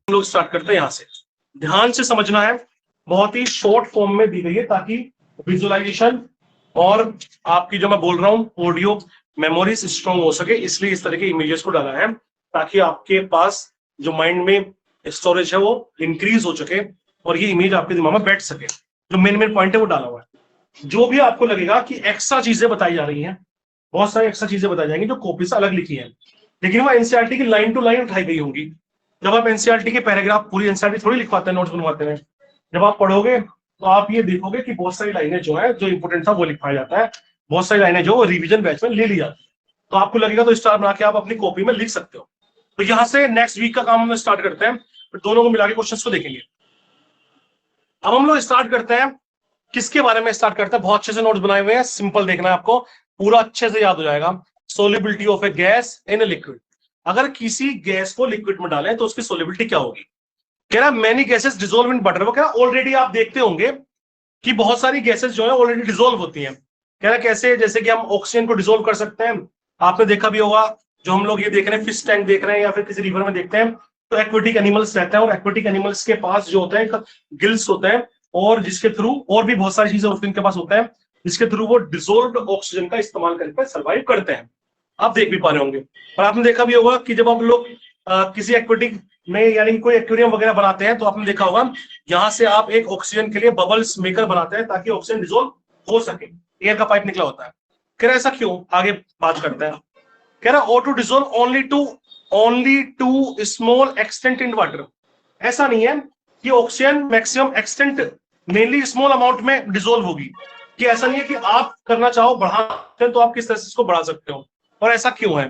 लोग स्टार्ट करते हैं यहां से। ध्यान से समझना है, बहुत ही शॉर्ट फॉर्म में दी गई है ताकि विजुअलाइजेशन और आपकी जो मैं बोल रहा हूँ ऑडियो मेमोरीज स्ट्रॉन्ग हो सके, इसलिए इस तरह के इमेजेस को डाला है ताकि आपके पास जो माइंड में स्टोरेज है वो इंक्रीज हो सके और ये इमेज आपके दिमाग में बैठ सके। जो मेन मेन पॉइंट है वो डाला हुआ है। जो भी आपको लगेगा कि एक्स्ट्रा चीजें बताई जा रही हैं, बहुत सारी एक्स्ट्रा चीजें बताई जाएंगी जो कॉपी से अलग लिखी है, लेकिन वो एनसीईआरटी की लाइन टू लाइन उठाई गई होंगी। जब आप एनसीईआरटी के पैराग्राफ, पूरी एनसीईआरटी थोड़ी लिखवाते हैं, नोट्स बनवाते हैं। जब आप पढ़ोगे तो आप ये देखोगे कि बहुत सारी लाइनें जो है, जो इंपोर्टेंट था वो लिखवाया जाता है, बहुत सारी लाइनें जो रिवीजन बैच में ले ली जाती है। तो आपको लगेगा तो स्टार बना के आप अपनी कॉपी में लिख सकते हो। तो यहां से नेक्स्ट वीक का काम हम स्टार्ट करते हैं, फिर दोनों को मिला के क्वेश्चंस को देखेंगे। अब हम लोग स्टार्ट करते हैं, किसके बारे में स्टार्ट करते हैं? बहुत अच्छे से नोट्स बनाए हुए हैं, सिंपल देखना है आपको, पूरा अच्छे से याद हो जाएगा। Solubility of a gas in a liquid. अगर किसी गैस को लिक्विड में डालें तो उसकी सोलिबिलिटी क्या होगी? कह रहा many gases dissolve in water. वो कह रहा ऑलरेडी आप देखते होंगे कि बहुत सारी गैसेस जो है ऑलरेडी डिसॉल्व होती हैं। कह रहा कैसे? जैसे कि हम ऑक्सीजन को डिसॉल्व कर सकते हैं, आपने देखा भी होगा, जो हम लोग ये देख रहे हैं, फिश टैंक देख रहे हैं या फिर किसी रिवर में देखते हैं, तो एक्वेटिक एनिमल्स रहते हैं और एक्वेटिक एनिमल्स के पास जो होते हैं गिल्स होते हैं, और जिसके थ्रू और भी बहुत सारी चीजें उनके पास होता है, जिसके थ्रू वो डिसॉल्व्ड ऑक्सीजन का इस्तेमाल करके सर्वाइव करते हैं। आप देख भी पा रहे होंगे। और आपने देखा भी होगा कि जब आप लोग किसी एक्वेटिक में यानी कोई एक्वेरियम वगैरह बनाते हैं, तो आपने देखा होगा यहां से आप एक ऑक्सीजन के लिए बबल्स मेकर बनाते हैं ताकि ऑक्सीजन डिसॉल्व हो सके, एयर का पाइप निकला होता है। कह रहा ऐसा क्यों? आगे बात करते हैं। कह रहा O2 dissolve only to small extent in water. ऐसा नहीं है कि oxygen maximum extent mainly small amount में डिसॉल्व होगी, कि ऐसा नहीं है कि आप करना चाहो बढ़ा तो आप किस तरह से इसको बढ़ा सकते हो, और ऐसा क्यों है?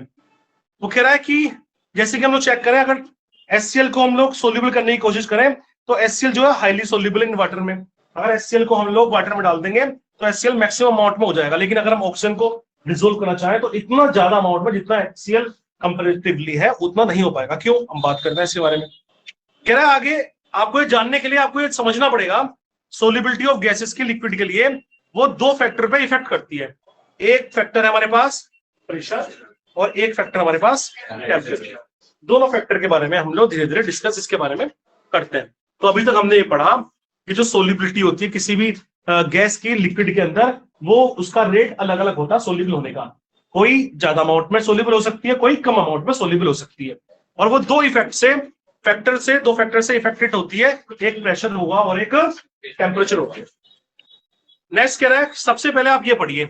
वो कह रहा है कि जैसे कि हम लोग चेक करें, अगर HCl को हम लोग सोल्यूबल करने की कोशिश करें तो HCl जो है हाईली सोल्यूबल इन वाटर में। अगर HCl को हम लोग वाटर में डाल देंगे तो HCl मैक्सिमम अमाउंट में हो जाएगा, लेकिन अगर हम ऑक्सीजन को डिसॉल्व करना चाहें तो इतना ज्यादा अमाउंट में जितना HCl कंपैरेटिवली है उतना नहीं हो पाएगा। क्यों? हम बात करते हैं इसके बारे में। कह रहा है आगे आपको ये जानने के लिए आपको ये समझना पड़ेगा, सोल्यूबिलिटी ऑफ गैसेस की लिक्विड के लिए वो दो फैक्टर पे इफेक्ट करती है। एक फैक्टर है हमारे पास प्रेशर और एक फैक्टर हमारे पास टेम्परेचर। दोनों फैक्टर के बारे में हम लोग धीरे धीरे डिस्कस इसके बारे में करते हैं। तो अभी तक हमने ये पढ़ा कि जो सोल्यूबिलिटी होती है किसी भी गैस की लिक्विड के अंदर, वो उसका रेट अलग अलग होता है सोल्यूबल होने का। कोई ज्यादा अमाउंट में सोल्यूबल हो सकती है, कोई कम अमाउंट में सोल्यूबल हो सकती है, और वो दो फैक्टर से इफेक्टेड होती है, एक प्रेशर होगा और एक टेम्परेचर होगा। नेक्स्ट कह रहा है, सबसे पहले आप ये पढ़िए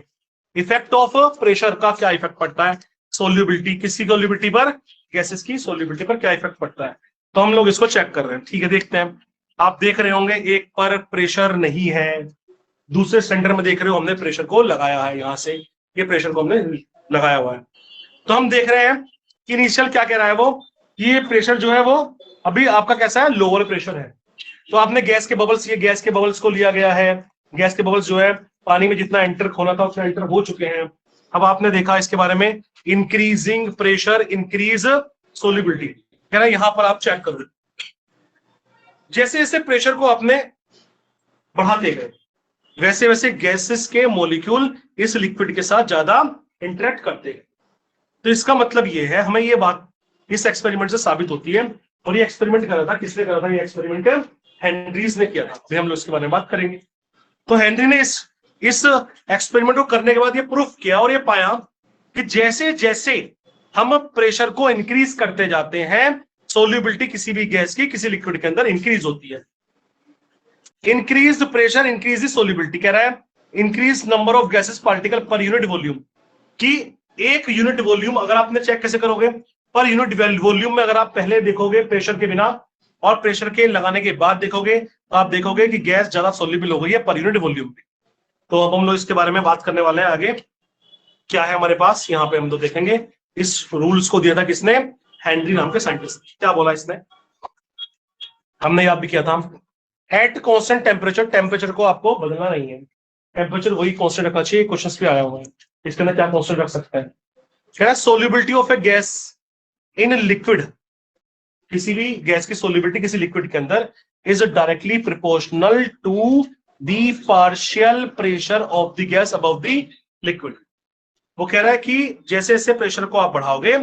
इफेक्ट ऑफ प्रेशर का क्या इफेक्ट पड़ता है सोल्यूबिलिटी, किसी सोल्यूबिलिटी पर, गैसेस की सोल्यूबिलिटी पर क्या इफेक्ट पड़ता है। तो हम लोग इसको चेक कर रहे हैं, ठीक है, देखते हैं। आप देख रहे होंगे एक पर प्रेशर नहीं है, दूसरे सिलेंडर में देख रहे हो हमने प्रेशर को लगाया है, यहां से ये प्रेशर को हमने लगाया हुआ है। तो हम देख रहे हैं कि इनिशियल क्या कह रहा है वो, ये प्रेशर जो है वो अभी आपका कैसा है, लोअर प्रेशर है। तो आपने गैस के बबल्स, ये गैस के बबल्स को लिया गया है, गैस के बबल्स जो है पानी में जितना एंटर होना था उतना एंटर हो चुके हैं। अब आपने देखा इसके बारे में, इंक्रीजिंग प्रेशर इंक्रीज सोल्यूबिलिटी। कह रहा है यहां पर आप चेक करो, जैसे जैसे प्रेशर को आपने बढ़ाते गए वैसे वैसे गैसेस के मॉलिक्यूल इस लिक्विड के साथ ज्यादा इंटरेक्ट करते गए। तो इसका मतलब ये है, हमें ये बात इस एक्सपेरिमेंट से साबित होती है। और ये एक्सपेरिमेंट करा था, किसने करा था? ये एक्सपेरिमेंट हेनरीज ने किया था। अभी हम लोग इसके बारे में बात करेंगे। तो हेनरी ने इस एक्सपेरिमेंट को करने के बाद ये प्रूफ किया और ये पाया कि जैसे जैसे हम प्रेशर को इंक्रीज करते जाते हैं, सोल्यूबिलिटी किसी भी गैस की किसी लिक्विड के अंदर इंक्रीज होती है। Increase pressure increase solubility. कह रहा है increase number of gases particle per unit volume, कि एक यूनिट वॉल्यूम, अगर आपने चेक कैसे करोगे, पर यूनिट वॉल्यूम में अगर आप पहले देखोगे प्रेशर के बिना और प्रेशर के लगाने के बाद देखोगे, तो आप देखोगे कि गैस ज्यादा सोल्यूबल हो गई है पर यूनिट वॉल्यूम में। तो अब हम लोग इसके बारे में बात करने वाले हैं आगे। क्या है हमारे पास यहाँ पे, हम तो देखेंगे इस रूल्स को दिया था किसने? हेनरी नाम के साइंटिस्ट। क्या बोला इसने? हमने याद भी किया था, एट कांस्टेंट टेम्परेचर, टेम्परेचर को आपको बदलना नहीं है, टेम्परेचर वही कांस्टेंट रखना चाहिए। क्वेश्चंस पे आया हुआ है, इसके अंदर क्या कांस्टेंट रख सकता है? कह रहा है solubility of a gas in liquid, किसी भी गैस की सोल्यूबिलिटी किसी लिक्विड के अंदर is directly proportional to the partial pressure of the gas above the liquid. वो कह रहा है कि जैसे जैसे प्रेशर को आप बढ़ाओगे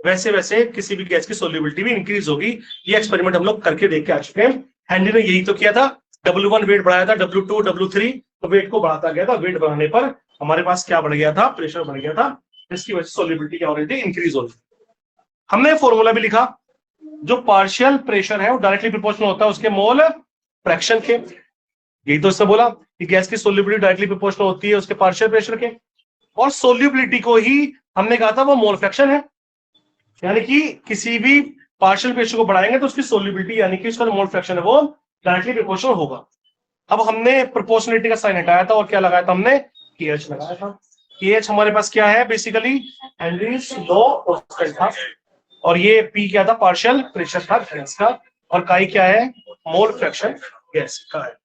वैसे वैसे किसी भी गैस की सोल्यूबिलिटी भी इंक्रीज होगी। ये एक्सपेरिमेंट हम लोग करके देख के आ चुके हैं। हेनरी ने यही तो किया था, W1 वेट बढ़ाया था, W2 W3 तो वेट को बढ़ाता गया था, वेट बढ़ाने पर हमारे पास क्या बढ़ गया था, प्रेशर बढ़ गया था, जिसकी वजह से सोल्यूबिलिटी क्या हो रही थी, इंक्रीज हो रही थी। हमने फॉर्मूला भी लिखा, जो पार्शियल प्रेशर है वो डायरेक्टली प्रोपोर्शनल होता है उसके मोल फ्रैक्शन के। यही तो इसने बोला कि गैस की सोल्यूबिलिटी डायरेक्टली प्रोपोर्शनल होती है उसके पार्शियल प्रेशर के, और सोल्यूबिलिटी को ही हमने कहा था वो मोल फ्रैक्शन है, यानी कि किसी भी पार्शियल प्रेशर को बढ़ाएंगे तो उसकी सोल्यूबिलिटी यानी कि उसका मोल फ्रैक्शन है वो डायरेक्टली प्रोपोर्शनल होगा। अब हमने प्रोपोर्शनलिटी का साइन हटाया था और क्या लगाया था हमने, KH लगाया था। KH हमारे पास क्या है, बेसिकली हेनरीज लॉ कांस्टेंट था, और ये P क्या था, पार्शियल प्रेशर था गैस का, और काई क्या है, मोल फ्रैक्शन गैस का है।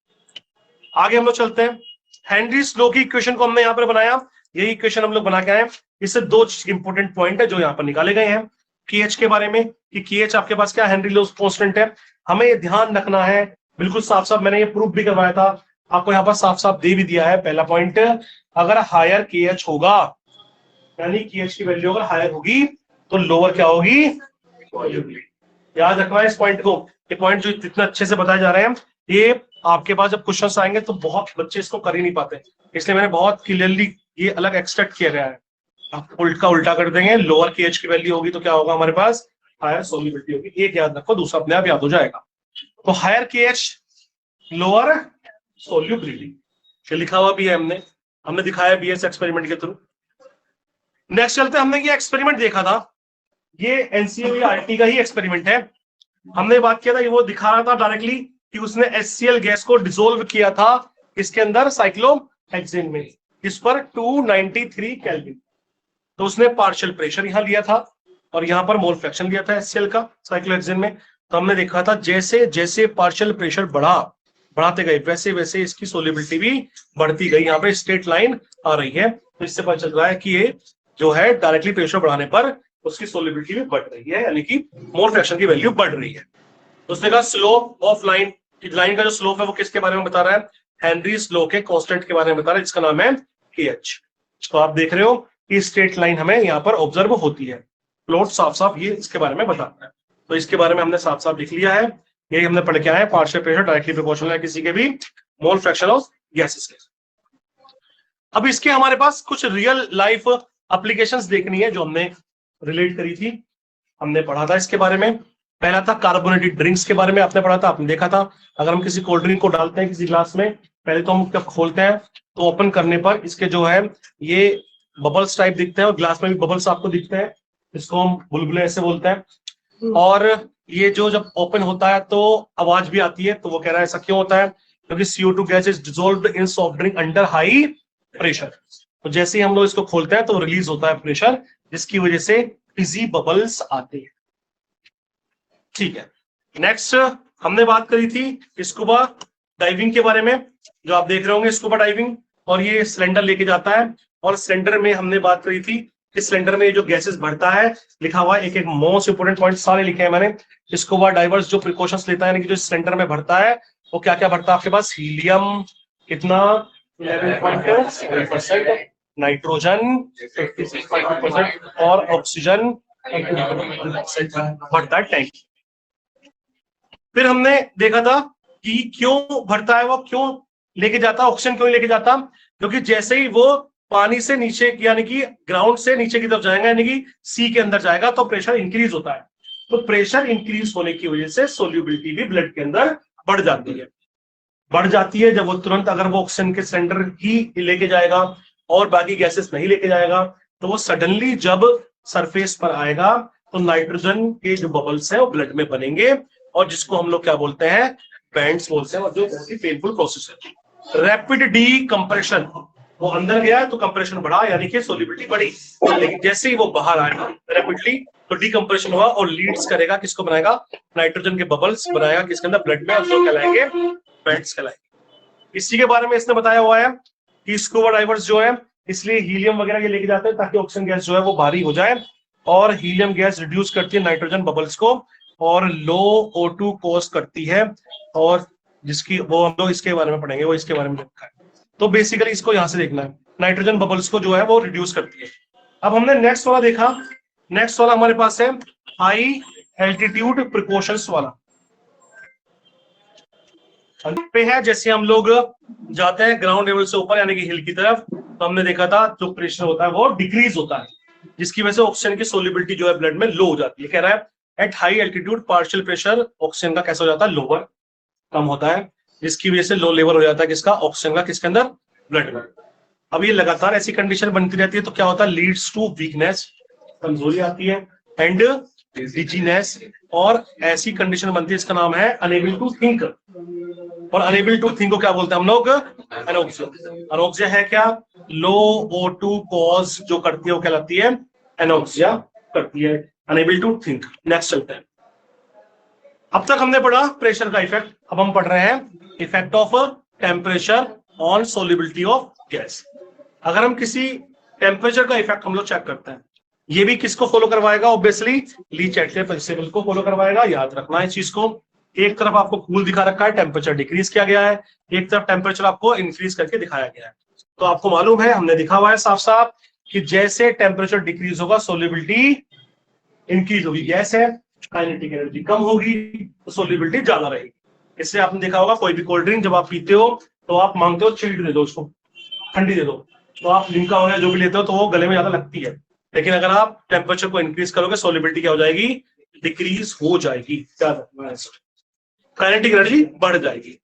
आगे हम लोग चलते हैं। हेनरीज लॉ की इक्वेशन को हमने यहाँ पर बनाया, यही इक्वेशन हम लोग बना के आए। इससे दो इंपॉर्टेंट पॉइंट है जो यहाँ पर निकाले गए हैं KH के बारे में, कि KH आपके पास क्या, हेनरी लॉ कांस्टेंट है। हमें ये ध्यान रखना है बिल्कुल साफ साफ, मैंने ये प्रूफ भी करवाया था आपको, यहाँ पर साफ साफ दे भी दिया है। पहला पॉइंट, अगर हायर KH होगा यानी KH की वैल्यू अगर हायर होगी तो लोअर क्या होगी, याद रखना है इस पॉइंट को। ये पॉइंट जो इतने अच्छे से बताए जा रहे हैं, ये आपके पास जब क्वेश्चंस आएंगे तो बहुत बच्चे इसको कर ही नहीं पाते, इसलिए मैंने बहुत क्लियरली ये अलग एक्सट्रैक्ट किया गया है। आप उल्टा कर देंगे, लोअर KH की वैल्यू होगी तो क्या होगा हमारे पास, हायर सोल्यूबिलिटी होगी। एक याद रखो, दूसरा अपने आप याद हो जाएगा। तो हायर KH लोअर सोल्यूबिलिटी लिखा हुआ भी है, हमने दिखाया भी है इस एक्सपेरिमेंट के थ्रू। नेक्स्ट चलते हैं, हमने ये एक्सपेरिमेंट देखा था, ये NCERT का ही एक्सपेरिमेंट है। हमने बात किया था, ये वो दिखा रहा था डायरेक्टली कि उसने HCl गैस को डिसोल्व किया था इसके अंदर साइक्लोहेक्सेन में, इस पर 293 केल्विन। तो उसने पार्शियल प्रेशर यहां लिया था और यहां पर मोल फ्रैक्शन लिया था HCl का साइक्लोहेक्सेन में। तो हमने देखा था जैसे जैसे पार्शियल प्रेशर बढ़ाते गए वैसे वैसे इसकी सोल्यूबिलिटी भी बढ़ती गई। यहाँ पे स्ट्रेट लाइन आ रही है, तो इससे पता चल रहा है कि ये जो है डायरेक्टली प्रेशर बढ़ाने पर उसकी सोल्यूबिलिटी भी बढ़ रही है, यानी कि मोल फ्रैक्शन की वैल्यू बढ़ रही है। तो उसने कहा स्लोप ऑफ लाइन, लाइन का जो स्लोप है वो किसके बारे में बता रहा है, हेनरीज लॉ के कांस्टेंट के बारे में बता रहा है, जिसका नाम है KH। तो आप देख रहे हो कि स्ट्रेट लाइन हमें यहाँ पर ऑब्जर्व होती है, प्लॉट साफ साफ ये इसके बारे में बताता है। तो इसके बारे में हमने साफ साफ लिख लिया है, यही हमने पढ़ के आए हैं, पार्शियल प्रेशर डायरेक्टली प्रोपोर्शनल है किसी के भी मोल फ्रैक्शन ऑफ गैसेस के। अब इसके हमारे पास कुछ रियल लाइफ एप्लीकेशंस देखनी है जो हमने रिलेट करी थी, हमने पढ़ा था इसके बारे में। पहला था कार्बोनेटेड ड्रिंक्स के बारे में, आपने पढ़ा था, आपने देखा था। अगर हम किसी कोल्ड ड्रिंक को डालते हैं किसी ग्लास में, पहले तो हम जब खोलते हैं तो ओपन करने पर इसके जो है ये बबल्स टाइप दिखते हैं, और ग्लास में भी बबल्स आपको दिखते हैं, इसको हम बुलबुले ऐसे बोलते हैं। और ये जो जब ओपन होता है तो आवाज भी आती है, तो वो कह रहा है ऐसा क्यों होता है, क्योंकि CO2 gas is dissolved in soft drink under high pressure. तो जैसे ही हम लोग इसको खोलते हैं तो रिलीज होता है प्रेशर, जिसकी वजह से फिजी बबल्स आते हैं। ठीक है, नेक्स्ट हमने बात करी थी स्कूबा डाइविंग के बारे में, जो आप देख रहे होंगे स्कूबा डाइविंग, और ये सिलेंडर लेके जाता है, और सिलेंडर में हमने बात करी थी इस सिलेंडर में जो गैसेस भरता है, लिखा हुआ है एक एक मोस्ट इंपोर्टेंट पॉइंट सारे लिखे हैं मैंने। स्कूबा डाइवर्स जो प्रिकॉशंस लेता है, यानी कि जो सिलेंडर में भरता है वो क्या क्या भरता है आपके पास, हीलियम कितना 11.7%, नाइट्रोजन 56% और ऑक्सीजन भरता है टैंक। फिर हमने देखा था कि क्यों भरता है, वो क्यों लेके जाता, ऑक्सीजन क्यों लेके जाता, क्योंकि जैसे ही वो पानी से नीचे यानी कि ग्राउंड से नीचे की तरफ जाएगा, यानी कि सी के अंदर जाएगा, तो प्रेशर इंक्रीज होता है। तो प्रेशर इंक्रीज होने की वजह से सोल्यूबिलिटी भी ब्लड के अंदर बढ़ जाती है। जब वो तुरंत अगर वो ऑक्सीजन के सिलेंडर ही लेके जाएगा और बाकी गैसेस नहीं लेके जाएगा, तो वो सडनली जब सरफेस पर आएगा तो नाइट्रोजन के जो बबल्स है वो ब्लड में बनेंगे, और जिसको हम लोग क्या बोलते हैं, बैंड्स बोलते हैं, और जो बहुत ही पेनफुल प्रोसेस है। रैपिड डीकंप्रेशन, वो अंदर गया तो कंप्रेशन बढ़ा, यानी कि सोल्यूबिलिटी बढ़ी, लेकिन जैसे ही वो बाहर आएगा रैपिडली तो डीकंप्रेशन हुआ और लीड्स करेगा, किसको बनाएगा, नाइट्रोजन के बबल्स बनाएगा किसके अंदर, ब्लड में, और जो कहलाएंगे बैंड्स कहलाएंगे। इसी के बारे में इसने बताया हुआ है कि स्कूबा डाइवर्स जो है इसलिए हीलियम वगैरह ये लेके जाते हैं ताकि ऑक्सीजन गैस जो है वो भारी हो जाए, और हीलियम गैस रिड्यूस करती है नाइट्रोजन बबल्स को और लो O2 कॉज करती है, और जिसकी वो हम लोग इसके बारे में पढ़ेंगे, वो इसके बारे में लिखा है। तो बेसिकली इसको यहां से देखना है, नाइट्रोजन बबल्स को जो है वो रिड्यूस करती है। अब हमने नेक्स्ट वाला देखा नेक्स्ट वाला हमारे पास है हाई एल्टीट्यूड प्रिकॉशंस वाला पे है। जैसे हम लोग जाते हैं ग्राउंड लेवल से ऊपर यानी कि हिल की तरफ, तो हमने देखा था जो प्रेशर होता है वो डिक्रीज होता है, जिसकी वजह से ऑक्सीजन की सोल्युबिलिटी जो है ब्लड में लो हो जाती है। कह रहा है at high altitude partial pressure oxygen का कैसा हो जाता है, लोअर, कम होता है, जिसकी वजह से लो लेवल हो जाता है किसका, ऑक्सीजन का, किसके अंदर, ब्लड में। अब ये लगातार ऐसी कंडीशन बनती रहती है तो क्या होता है, लीड्स टू वीकनेस, कमजोरी आती है, एंड डिजीनेस, और ऐसी कंडीशन बनती है इसका नाम है अनेबल टू थिंक। और अनेबल टू थिंक को क्या बोलते हैं हम लोग, एनोक्सिया। एनोक्सिया है क्या, लो O2 कॉज जो करती है वो कहलाती है एनोक्सिया करती है, अनेबल टू थिंक। नेक्स्ट चलते हैं। अब तक हमने पढ़ा प्रेशर का इफेक्ट, अब हम पढ़ रहे हैं effect of temperature on solubility of gas. अगर हम किसी टेम्परेचर का इफेक्ट हम लोग चेक करते हैं, ये भी किसको फॉलो करवाएगा, ऑब्वियसली ली-चैटले प्रिंसिपल को फॉलो करवाएगा। याद रखना है इस चीज को। एक तरफ आपको कूल दिखा रखा है, टेम्परेचर डिक्रीज किया गया है, एक तरफ टेम्परेचर आपको इंक्रीज करके दिखाया गया है। तो आपको मालूम है, हमने दिखा हुआ है साफ साफ कि जैसे टेम्परेचर डिक्रीज होगा सोल्युबिलिटी इंक्रीज होगी, गैस है, काइनेटिक एनर्जी कम होगी तो सोल्युबिलिटी ज्यादा रहेगी। इससे आपने देखा होगा कोई भी कोल्ड ड्रिंक जब आप पीते हो तो आप मांगते हो चिल्ड दे दो, उसको ठंडी दे दो, तो आप लिम्का हो या जो भी लेते हो तो वो गले में ज्यादा लगती है। लेकिन अगर आप टेम्परेचर को इंक्रीज करोगे सोल्युबिलिटी क्या हो जाएगी, डिक्रीज हो जाएगी, काइनेटिक एनर्जी बढ़ जाएगी।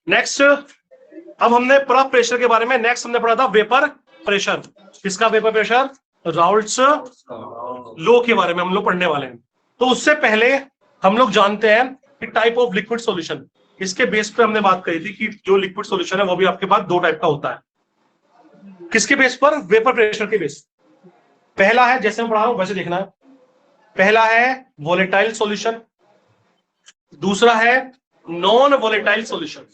नेक्स्ट, अब हमने पढ़ा प्रेशर के बारे में। नेक्स्ट हमने पढ़ा था वेपर प्रेशर। किसका वेपर प्रेशर, राउल्ट्स लॉ के बारे में हम लोग पढ़ने वाले हैं। तो उससे पहले हम लोग जानते हैं कि टाइप ऑफ लिक्विड सॉल्यूशन, इसके बेस पे हमने बात करी थी कि जो लिक्विड सॉल्यूशन है वो भी आपके पास दो टाइप का होता है। किसके बेस पर, वेपर प्रेशर के बेस। पहला है, जैसे मैं पढ़ा रहा हूं वैसे देखना है, पहला है वोलेटाइल सॉल्यूशन, दूसरा है non volatile solution.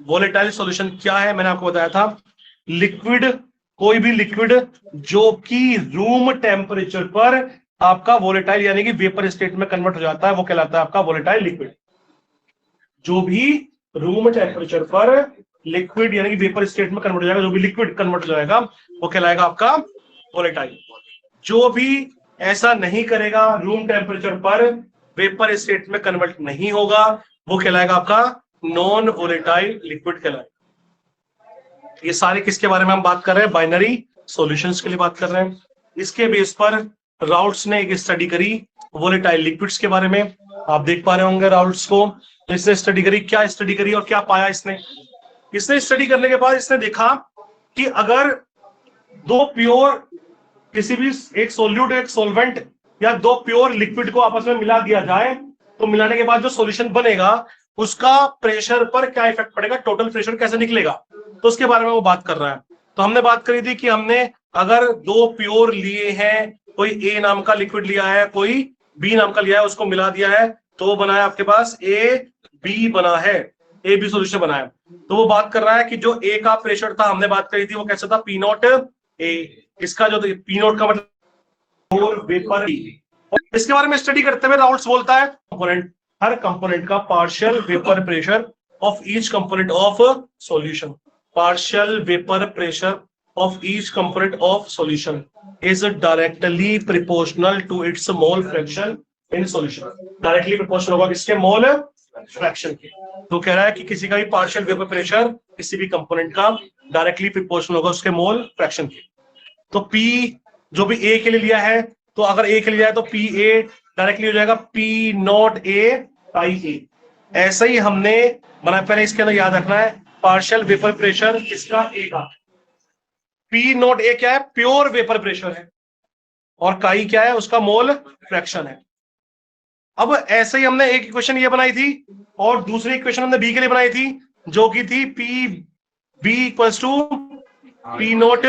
Volatile solution क्या है, मैंने आपको बताया था, लिक्विड, कोई भी लिक्विड जो कि रूम टेम्परेचर पर आपका वोलेटाइल यानी कि वेपर स्टेट में कन्वर्ट हो जाता है वो कहलाता है आपका वोलेटाइल लिक्विड। जो भी रूम टेम्परेचर पर लिक्विड यानी कि वेपर स्टेट में कन्वर्ट हो जाएगा, जो भी लिक्विड कन्वर्ट हो जाएगा वो कहलाएगा आपका वोलेटाइल। जो भी ऐसा नहीं करेगा, रूम टेम्परेचर पर वेपर स्टेट में कन्वर्ट नहीं होगा, वो कहलाएगा आपका नॉन वोलेटाइल लिक्विड कहलाएगा। ये सारे किसके बारे में हम बात कर रहे हैं, बाइनरी सॉल्यूशंस के लिए बात कर रहे हैं। इसके बेस पर राउल्ट्स ने एक स्टडी करी वोलेटाइल लिक्विड्स के बारे में, आप देख पा रहे होंगे राउल्ट्स को। तो इसने स्टडी करी, क्या स्टडी करी और क्या पाया इसने स्टडी करने के बाद इसने देखा कि अगर दो प्योर, किसी भी एक सोल्यूट एक सोलवेंट या दो प्योर लिक्विड को आपस में मिला दिया जाए तो मिलाने के बाद जो सॉल्यूशन बनेगा उसका प्रेशर पर क्या इफेक्ट पड़ेगा, टोटल प्रेशर कैसे निकलेगा, तो उसके बारे में वो बात कर रहा है। तो हमने बात करी थी कि हमने अगर दो प्योर लिए हैं, कोई ए नाम का लिक्विड लिया है, कोई बी नाम का लिया है, उसको मिला दिया है तो बना है आपके पास ए बी बना है, ए बी सोल्यूशन बना है। तो वो बात कर रहा है कि जो ए का प्रेशर था, हमने बात करी थी वो कैसा था, पी नॉट ए, इसका जो पी नॉट का मतलब वेपर। और इसके बारे में स्टडी करते हुए राउल्ट्स बोलता है कंपोनेंट, हर कंपोनेंट का partial vapour pressure of each component of solution, partial vapour pressure of each component of solution is directly proportional to its mole fraction in solution। Directly proportional होगा किसके, mole fraction के। तो कह रहा है कि किसी का भी पार्शियल वेपर प्रेशर किसी भी कंपोनेंट का डायरेक्टली प्रोपोर्शनल होगा उसके मोल फ्रैक्शन के। तो P जो भी A के लिए लिया है, तो अगर A के लिए जाए तो पी ए डायरेक्टली हो जाएगा P नॉट A आई ए। ऐसा ही हमने बना, पहले इसके अंदर याद रखना है पार्शियल वेपर प्रेशर किसका, A का। पी नॉट ए क्या है, प्योर वेपर प्रेशर है, और काई क्या है, उसका मोल फ्रैक्शन है। अब ऐसे ही हमने एक इक्वेशन ये बनाई थी और दूसरी इक्वेशन हमने बी के लिए बनाई थी जो कि थी P B equals to P not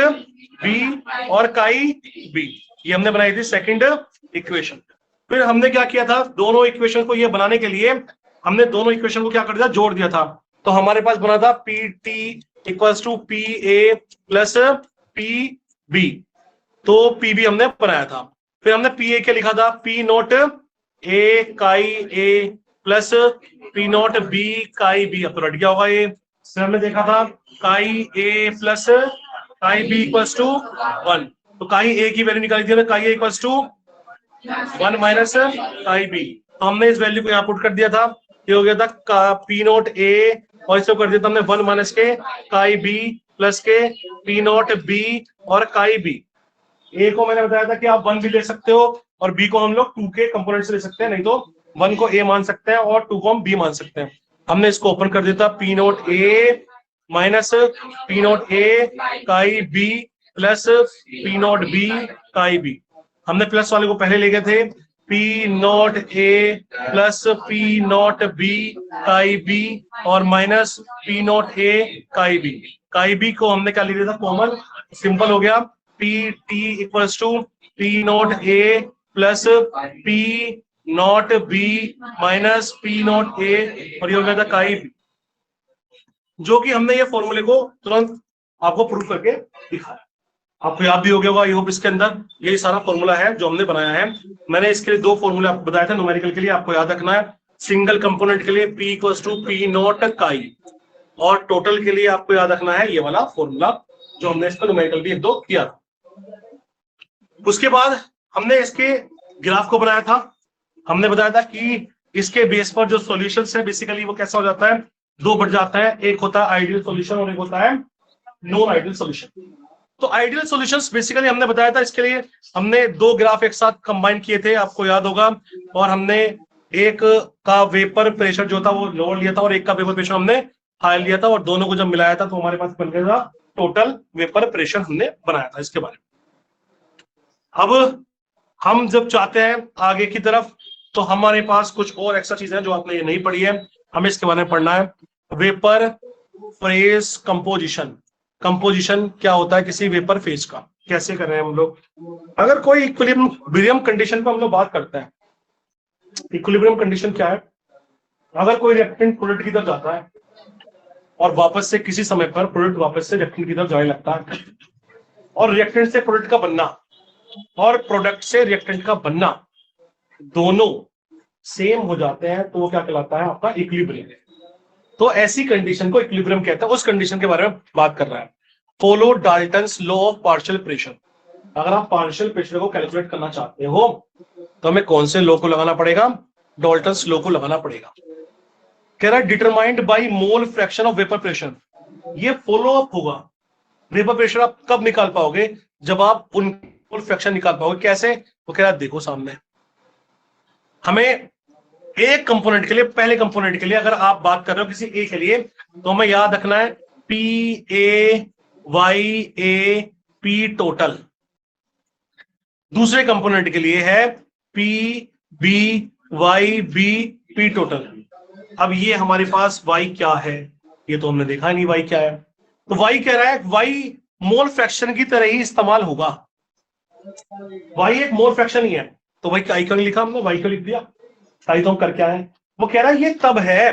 B और काई बी, ये हमने बनाई थी सेकंड इक्वेशन। फिर हमने क्या किया था, दोनों इक्वेशन को ये बनाने के लिए हमने दोनों इक्वेशन को क्या कर दिया, जोड़ दिया था। तो हमारे पास बना था P T equals to P A plus P B, तो पी बी हमने बनाया था। फिर हमने पी ए के लिखा था पी नॉट ए काई A plus P not B chi B, अब तो रट गया होगा ये। फिर हमने देखा था chi A plus chi B equals to 1, तो काई ए की वैल्यू निकाली थी, chi A equals to 1 minus chi B. तो हमने इस वैल्यू को यहाँ पुट कर दिया था, ये हो गया था पी नॉट ए, और इसको कर दिया था हमने 1 माइनस के काई बी प्लस के पी नॉट बी और काई बी। ए को मैंने बताया था कि आप 1 भी ले सकते हो और बी को हम लोग 2 के कंपोनेंट से ले सकते हैं, नहीं तो 1 को ए मान सकते हैं और 2 को हम बी मान सकते हैं। हमने इसको ओपन कर दिया था P not A minus P not A chi B plus P not B chi B. हमने प्लस वाले को पहले ले गए थे, P not A plus P not B chi B और minus P not A chi B. Chi B को हमने क्या ले लिया था कॉमन, सिंपल हो गया, P T equals to P not A plus P not B minus P not A, और ये हो गया था काई बी, जो कि हमने ये फॉर्मूले को तुरंत आपको प्रूफ करके दिखाया। आपको याद भी हो गया होगा, आई होप इसके अंदर यही सारा फॉर्मूला है जो हमने बनाया है। मैंने इसके लिए 2 फॉर्मूले आपको बताया था न्यूमेरिकल के लिए, आपको याद रखना है। सिंगल कंपोनेंट के लिए P equals to P not chi, और टोटल के लिए आपको याद रखना है ये वाला फॉर्मूला जो हमने इसका न्यूमेरिकल भी 1-2 किया था। उसके बाद हमने इसके ग्राफ को बनाया था। हमने बताया था कि इसके बेस पर जो सॉल्यूशन है बेसिकली वो कैसा हो जाता है, 2 बढ़ जाता है, एक होता है आइडियल सॉल्यूशन और एक होता है नॉन आइडियल सॉल्यूशन। तो आइडियल सॉल्यूशंस बेसिकली हमने बताया था, इसके लिए हमने 2 ग्राफ एक साथ कंबाइन किए थे, आपको याद होगा, और हमने एक का वेपर प्रेशर जो था वो लोअर लिया था और एक का वेपर प्रेशर हमने हाई लिया था, और दोनों को जब मिलाया था तो हमारे पास बन गया था टोटल वेपर प्रेशर हमने बनाया था इसके बारे में। अब हम जब चाहते हैं आगे की तरफ तो हमारे पास कुछ और एक्स्ट्रा चीजें हैं जो आपने ये नहीं पढ़ी है, हमें इसके बारे में पढ़ना है। Vapour phase composition. कंपोजिशन क्या होता है किसी वेपर फेज का, कैसे कर रहे हैं हम लोग। अगर कोई इक्विलिब्रियम कंडीशन पर हम लोग बात करते हैं, इक्विलिब्रियम कंडीशन क्या है, अगर कोई रिएक्टेंट प्रोडक्ट की तरफ जाता है और वापस से किसी समय पर प्रोडक्ट वापस से रिएक्टेंट की तरफ जाने लगता है, और रिएक्टेंट से प्रोडक्ट का बनना और प्रोडक्ट से रिएक्टेंट का बनना दोनों सेम हो जाते हैं, तो वो क्या कहलाता है आपका इक्विलिब्रियम। तो ऐसी कंडीशन को इक्विलिब्रियम कहते हैं, उस कंडीशन के बारे में बात कर रहा है। Follow Dalton's law of partial pressure. अगर आप पार्शियल प्रेशर को कैलकुलेट करना चाहते हो तो हमें कौन से लॉ को लगाना पड़ेगा, डाल्टन्स लॉ को लगाना पड़ेगा। कह रहा है determined by mole fraction of vapour pressure. ये फॉलो अप होगा, वेपर प्रेशर आप कब निकाल पाओगे, जब आप उन मोल फ्रैक्शन निकाल पाओगे। कैसे, वो कह रहा है देखो सामने, हमें एक कंपोनेंट के लिए, पहले कंपोनेंट के लिए अगर आप बात कर रहे हो किसी ए के लिए, तो हमें याद रखना है P A Y A P total. दूसरे कंपोनेंट के लिए है P B Y B P total. अब ये हमारे पास वाई क्या है, ये तो हमने देखा नहीं वाई क्या है। तो वाई कह रहा है वाई मोल फ्रैक्शन की तरह ही इस्तेमाल होगा, वाई एक मोल फ्रैक्शन ही है। तो भाई आई क्यों नहीं लिखा हमने, वाई क्यों लिख दिया, ताई तो हम कर क्या है। वो कह रहा है ये तब है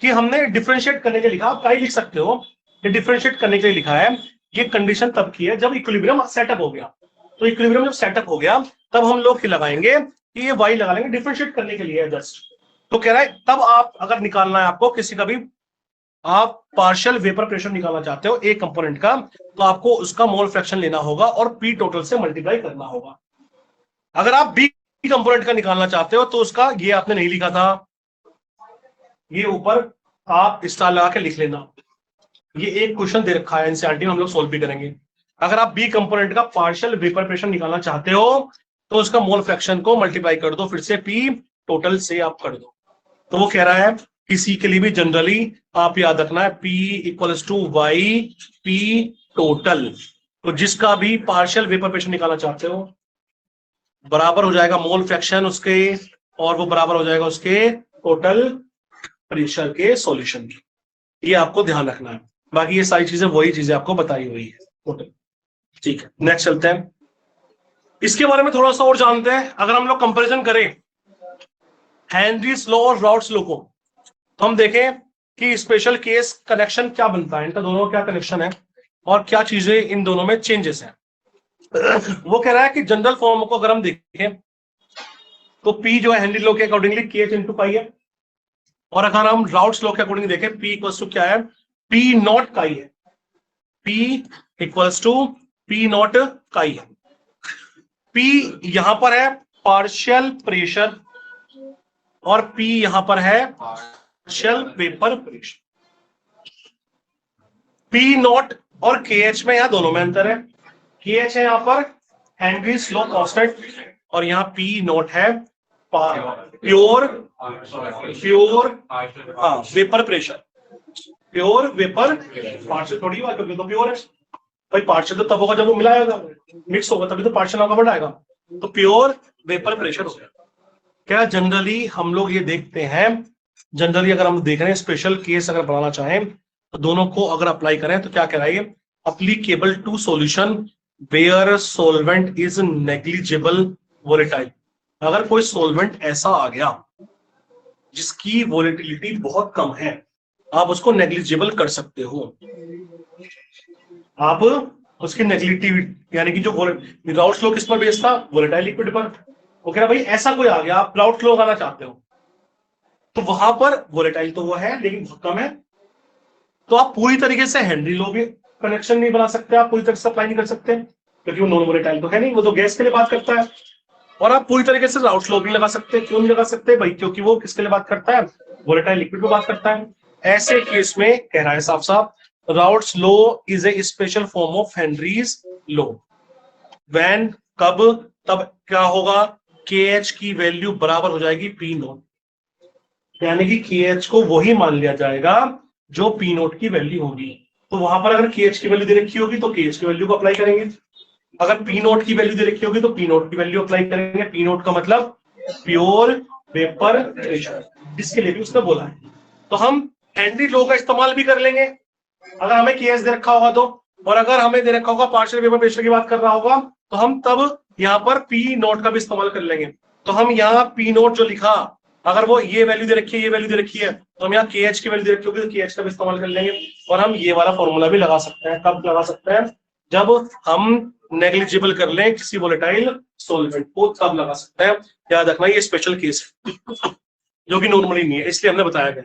कि हमने डिफरेंशिएट करने के लिए लिखा, आप काई लिख सकते हो, ये डिफरेंशिएट करने के लिए लिखा है। ये कंडीशन तब की है जब इक्विलिब्रियम सेटअप हो गया। तो इक्विलिब्रियम जब सेटअप हो गया तब हम लोग लगाएंगे कि ये वाई लगा लेंगे, डिफरेंशिएट करने के लिए जस्ट। तो कह रहा है तब आप अगर निकालना है आपको किसी का भी, आप पार्शियल वेपर प्रेशर निकालना चाहते हो एक कंपोनेंट का, तो आपको उसका मोल फ्रैक्शन लेना होगा और पी टोटल से मल्टीप्लाई करना होगा। अगर आप बी कंपोनेंट का निकालना चाहते हो तो उसका, ये आपने नहीं लिखा था, ये ऊपर आप स्टार लगा के लिख लेना, ये एक क्वेश्चन दे रखा है एनसीईआरटी में, हम लोग सोल्व भी करेंगे। अगर आप बी कंपोनेंट का पार्शियल वेपर प्रेशर निकालना चाहते हो तो उसका मोल फ्रैक्शन को मल्टीप्लाई कर दो, फिर से पी टोटल से आप कर दो। तो वो कह रहा है किसी के लिए भी जनरली आप याद रखना है P equals to Y P total. तो जिसका भी पार्शियल वेपर प्रेशर निकालना चाहते हो बराबर हो जाएगा मोल फ्रैक्शन उसके, और वो बराबर हो जाएगा उसके टोटल प्रेशर के सॉल्यूशन की। ये आपको ध्यान रखना है, बाकी ये सारी चीजें वही चीजें आपको बताई हुई है टोटल। ठीक है, नेक्स्ट चलते हैं, इसके बारे में थोड़ा सा और जानते हैं। अगर हम लोग कंपैरिजन करें हेनरीज लॉ और राउट्स लॉ को, तो हम देखें कि स्पेशल केस कनेक्शन क्या बनता है, इनका दोनों क्या कनेक्शन है और क्या चीजें इन दोनों में चेंजेस हैं। वो कह रहा है कि जनरल फॉर्म को अगर हम देखें तो P जो है हेनरी लॉ के अकॉर्डिंगली KH इंटू पाई है, और अगर हम राउट्स लॉ के अकॉर्डिंग देखें P इक्वल्स टू क्या है, P नॉट काई है, P equals to P not chi है। P यहां पर है पार्शियल प्रेशर और P यहां पर है partial vapour pressure. P not और KH में यहां दोनों में अंतर है। KH है यहां पर हेनरीज लॉ कांस्टेंट और यहां P नॉट है pure vapour pressure. Pure vapour partial थोड़ी बात करते तो प्योर है भाई, पार्शियल तो तब होगा जब वो मिलाएगा, मिक्स होगा तभी तो पार्शियल आपका बढ़ाएगा। तो प्योर वेपर प्रेशर हो गया। क्या जनरली हम लोग ये देखते हैं, जनरली अगर हम देख रहे हैं स्पेशल केस अगर बनाना चाहें तो दोनों को अगर अप्लाई करें तो क्या कराइए, applicable to solution where solvent is negligible volatile. अगर कोई सॉल्वेंट ऐसा आ गया जिसकी वोलेटिलिटी बहुत कम है, आप उसको नेग्लिजिबल कर सकते हो। आप उसकी नेग्लिजिबिलिटी यानी कि जो राउट्स लॉ किस पर बेस्ड था, वोलेटाइल लिक्विड पर। वो कह रहा भाई ऐसा कोई आ गया, आप राउट्स लॉ लगाना चाहते हो तो वहां पर वोलेटाइल तो वो है लेकिन बहुत कम है, तो आप पूरी तरीके से हेनरी लॉ भी कनेक्शन नहीं बना सकते, आप पूरी तरह से अप्लाई नहीं कर सकते क्योंकि वो नॉन वोलेटाइल तो है नहीं, वो तो गैस के लिए बात करता है। और आप पूरी तरीके से राउट्स लॉ भी लगा सकते हैं। क्यों नहीं लगा सकते भाई, क्योंकि वो किसके लिए बात करता है, वोलेटाइल लिक्विड पे बात करता है। ऐसे केस में कह रहा है साफ साफ, routes law is a special form of Henry's law when, कब, तब क्या होगा, KH की वैल्यू बराबर हो जाएगी P नोट, यानी कि KH को वही मान लिया जाएगा जो P नोट की वैल्यू होगी। तो वहां पर अगर KH की वैल्यू दे रखी होगी तो KH की वैल्यू को अप्लाई करेंगे, अगर P नोट की वैल्यू दे रखी होगी तो P नोट की वैल्यू अप्लाई करेंगे। P नोट का मतलब प्योर वेपर प्रेशर, इसके लिए भी उसने बोला है। तो हम हेनरी लॉ का इस्तेमाल भी कर लेंगे अगर हमें KH दे रखा होगा तो, और अगर हमें दे रखा होगा पार्शियल वेपर प्रेशर की बात कर रहा होगा तो हम तब यहाँ पर P नोट का भी इस्तेमाल कर लेंगे। तो हम यहाँ P नोट जो लिखा, अगर वो ये वैल्यू दे रखी है, ये वैल्यू दे रखी है, तो हम यहाँ KH की वैल्यू दे रखी होगी तो KH का भी इस्तेमाल कर लेंगे। और हम ये वाला फॉर्मूला भी लगा सकते हैं, कब लगा सकते हैं, जब हम नेग्लिजिबल कर लें किसी वोलेटाइल सॉल्वेंट को, तब लगा सकते हैं। याद रखना ये स्पेशल केस है जो कि नॉर्मली नहीं है, इसलिए हमने बताया गया।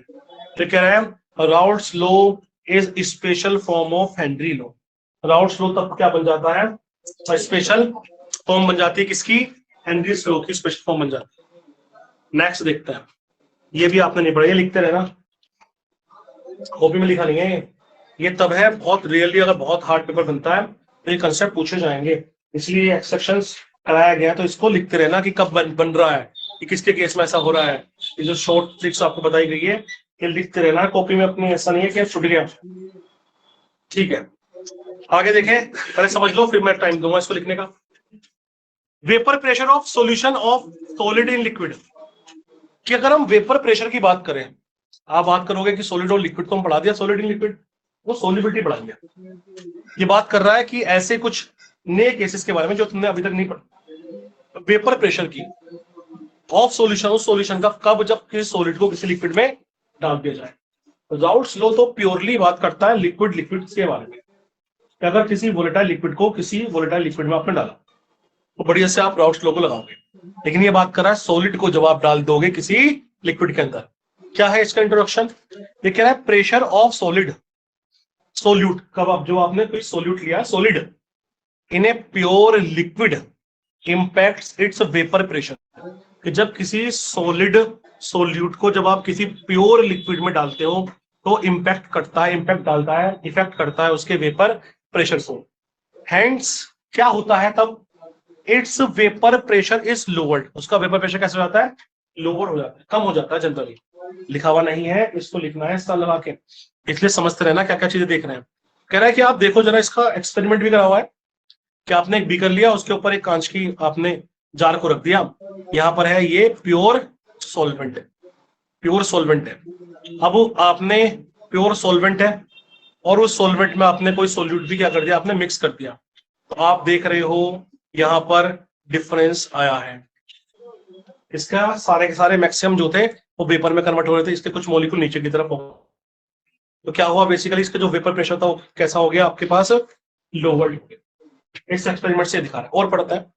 तो कह रहे हैं routes law is special form of Henry law. Routes law तब क्या बन जाता है, स्पेशल फॉर्म बन जाती है किसकी, हेनरीज लॉ की स्पेशल फॉर्म बन जाती है। नेक्स्ट देखते हैं, ये भी आपने नहीं पढ़ा, ये लिखते रहना, कॉपी में लिखा नहीं है ये तब है बहुत रियली, अगर बहुत हार्ड पेपर बनता है तो ये कंसेप्ट पूछे जाएंगे, इसलिए एक्सेप्शंस कराया गया। तो इसको लिखते रहना कि कब बन रहा है, कि किसके केस में ऐसा हो रहा है। ये जो शॉर्ट ट्रिक्स आपको बताई गई है ये लिखते रहना कॉपी में अपनी, ऐसा नहीं है कि छूट गया। ठीक है, आगे देखें, पहले समझ लो फिर मैं टाइम दूंगा इसको लिखने का। Vapour pressure of solution of solid in liquid, कि अगर हम वेपर प्रेशर की बात करें, आप बात करोगे कि सॉलिड और लिक्विड तो हम पढ़ा दिया, सॉलिड इन लिक्विड, वो सॉल्युबिलिटी बढ़ा दिया। ये बात कर रहा है कि ऐसे कुछ नए केसेस के बारे में जो तुमने अभी तक नहीं पढ़ा। वेपर प्रेशर की ऑफ सॉल्यूशन, उस सॉल्यूशन का कब, जब किसी सॉलिड को किसी लिक्विड में डाल दिया जाए। राउट्स लॉ तो प्योरली बात करता है लिक्विड के बारे में, अगर किसी वोलेटाइल लिक्विड को किसी वोलेटाइल लिक्विड में आपने डाला तो बढ़िया से आप राउट्स लॉ को लगाओगे। लेकिन ये बात कर रहा है सॉलिड को जब आप डाल दोगे किसी लिक्विड के अंदर, क्या है इसका इंट्रोडक्शन, ये कह रहा है प्रेशर ऑफ सॉलिड सोल्यूट, कब आप जो आपने कोई सोल्यूट लिया solid in a pure liquid impacts it's vapour pressure, कि जब किसी सॉलिड सोल्यूट को जब आप किसी प्योर लिक्विड में डालते हो तो इंपैक्ट करता है, इंपैक्ट डालता है, इफेक्ट करता है उसके वेपर प्रेशर को। हैंस क्या होता है तब, it's vapour pressure is lowered, उसका वेपर प्रेशर कैसे हो जाता है, लोअर हो जाता है, कम हो जाता है। जनरली लिखा हुआ नहीं है, इसको लिखना है इसका लगा के, इसलिए समझते रहना क्या क्या चीजें देख रहे हैं। कह रहा है कि आप देखो जरा, इसका एक्सपेरिमेंट भी करा हुआ है कि आपने एक बीकर लिया, उसके ऊपर एक कांच की आपने जार को रख दिया, यहां पर है ये प्योर सॉल्वेंट है, प्योर सॉल्वेंट है। अब आपने प्योर सॉल्वेंट है और उस सॉल्वेंट में आपने कोई सॉल्यूट भी क्या कर दिया, आपने मिक्स कर दिया, तो आप देख रहे हो यहां पर डिफरेंस आया है। इसका सारे के सारे मैक्सिमम जो थे वो वेपर में कन्वर्ट हो रहे थे, इसके कुछ मॉलिक्यूल नीचे की तरफ हो, तो क्या हुआ बेसिकली, इसका जो वेपर प्रेशर था वो कैसा हो गया आपके पास, लोअर। इस एक्सपेरिमेंट से दिखा रहा है और पढ़ता है।